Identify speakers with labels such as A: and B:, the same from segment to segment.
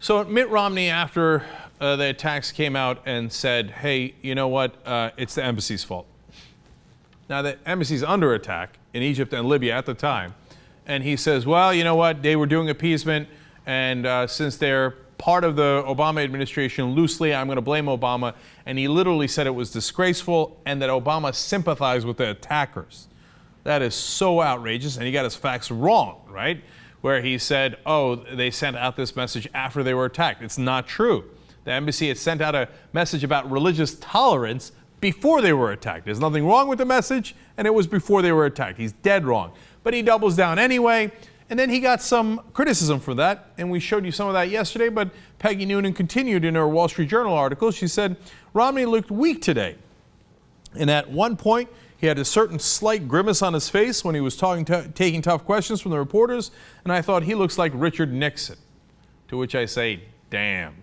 A: So Mitt Romney, after the attacks, came out and said, hey, you know what? It's the embassy's fault. Now, the embassy's under attack in Egypt and Libya at the time. And he says, well, you know what? They were doing appeasement. And since they're part of the Obama administration loosely, I'm going to blame Obama. And he literally said it was disgraceful and that Obama sympathized with the attackers. That is so outrageous. And he got his facts wrong, right? Where he said, oh, they sent out this message after they were attacked. It's not true. The embassy had sent out a message about religious tolerance before they were attacked. There's nothing wrong with the message, and it was before they were attacked. He's dead wrong. But he doubles down anyway, and then he got some criticism for that, and we showed you some of that yesterday, but Peggy Noonan continued in her Wall Street Journal article. She said, Romney looked weak today. And at one point, he had a certain slight grimace on his face when he was taking tough questions from the reporters, and I thought he looks like Richard Nixon. To which I say, damn.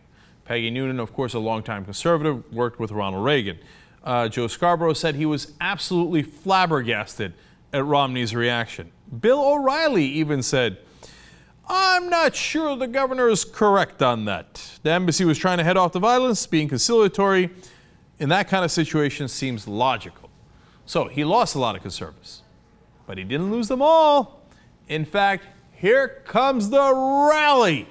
A: Peggy Noonan, of course, a longtime conservative, worked with Ronald Reagan. Joe Scarborough said he was absolutely flabbergasted at Romney's reaction. Bill O'Reilly even said, I'm not sure the governor is correct on that. The embassy was trying to head off the violence, being conciliatory. In that kind of situation seems logical. So he lost a lot of conservatives, but he didn't lose them all. In fact, here comes the rally.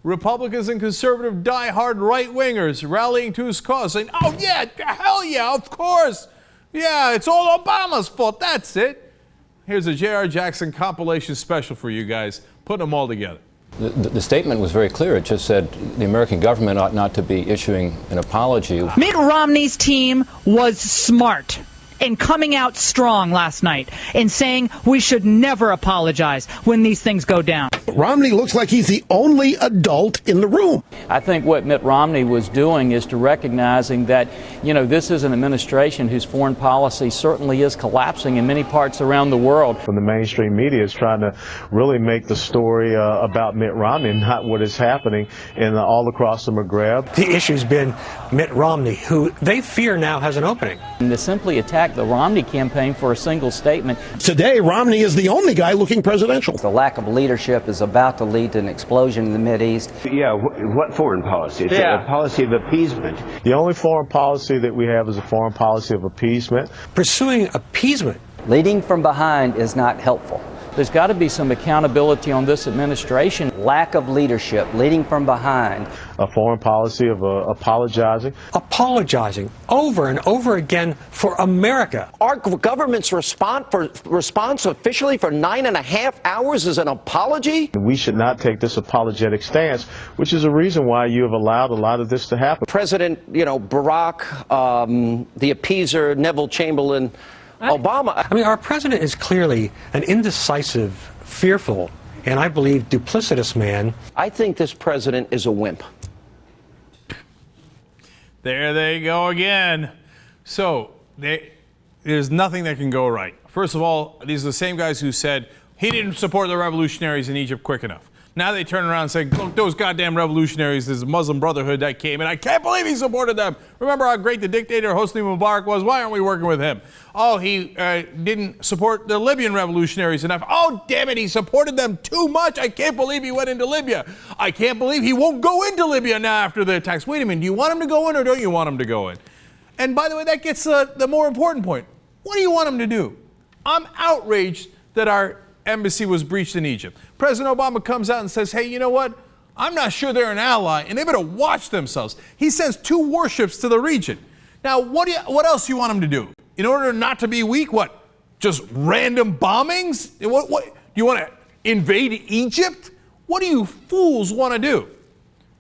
A: Republicans and conservative die-hard right-wingers rallying to his cause, saying, oh yeah, hell yeah, of course. Yeah, it's all Obama's fault, that's it. Here's a J.R. Jackson compilation special for you guys, putting them all together.
B: The statement was very clear. It just said the American government ought not to be issuing an apology.
C: Mitt Romney's team was smart in coming out strong last night and saying we should never apologize when these things go down.
D: Romney looks like he's the only adult in the room.
E: I think what Mitt Romney was doing is to recognizing that, this is an administration whose foreign policy certainly is collapsing in many parts around the world.
F: From the mainstream media is trying to really make the story about Mitt Romney, not what is happening all across the Maghreb.
G: The issue's been Mitt Romney, who they fear now has an opening.
E: And to simply attack the Romney campaign for a single statement.
D: Today, Romney is the only guy looking presidential.
H: The lack of leadership is about to lead to an explosion in the Mideast.
I: Yeah, what foreign policy? It's a policy of appeasement.
F: The only foreign policy that we have is a foreign policy of appeasement.
G: Pursuing appeasement.
H: Leading from behind is not helpful.
E: There's got to be some accountability on this administration.
H: Lack of leadership, leading from behind.
F: A foreign policy of apologizing.
G: Apologizing over and over again for America.
D: Our government's response officially for 9.5 hours is an apology?
F: We should not take this apologetic stance, which is a reason why you have allowed a lot of this to happen.
D: President, Barack, the appeaser, Neville Chamberlain, Obama.
G: I mean, our president is clearly an indecisive, fearful, and I believe duplicitous man.
D: I think this president is a wimp.
A: There they go again. So there's nothing that can go right. First of all, these are the same guys who said he didn't support the revolutionaries in Egypt quick enough. Now they turn around and say, look, those goddamn revolutionaries, this Muslim Brotherhood that came in, I can't believe he supported them. Remember how great the dictator Hosni Mubarak was? Why aren't we working with him? Oh, he didn't support the Libyan revolutionaries enough. Oh, damn it, he supported them too much. I can't believe he went into Libya. I can't believe he won't go into Libya now after the attacks. Wait a minute, do you want him to go in or don't you want him to go in? And by the way, that gets the more important point. What do you want him to do? I'm outraged that our embassy was breached in Egypt. President Obama comes out and says, hey, you know what? I'm not sure they're an ally, and they better watch themselves. He sends 2 warships to the region. Now, what else do you want him to do? In order not to be weak, what? Just random bombings? What? Do you want to invade Egypt? What do you fools want to do?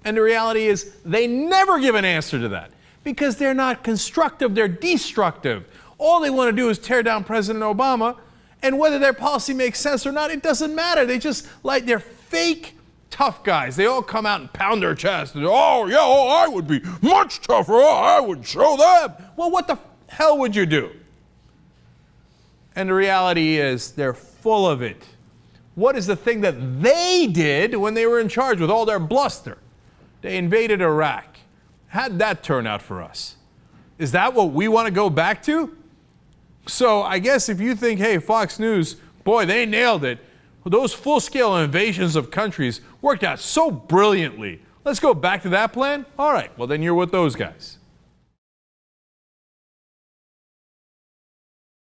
A: And the reality is they never give an answer to that because they're not constructive, they're destructive. All they want to do is tear down President Obama. And whether their policy makes sense or not, it doesn't matter. They're fake tough guys. They all come out and pound their chest. And, I would be much tougher. Oh, I would show them. Well, what the hell would you do? And the reality is they're full of it. What is the thing that they did when they were in charge with all their bluster? They invaded Iraq. How'd that turn out for us? Is that what we want to go back to? So I guess if you think, hey, Fox News, boy, they nailed it. Those full-scale invasions of countries worked out so brilliantly Let's go back to that plan? All right, well, then you're with those guys.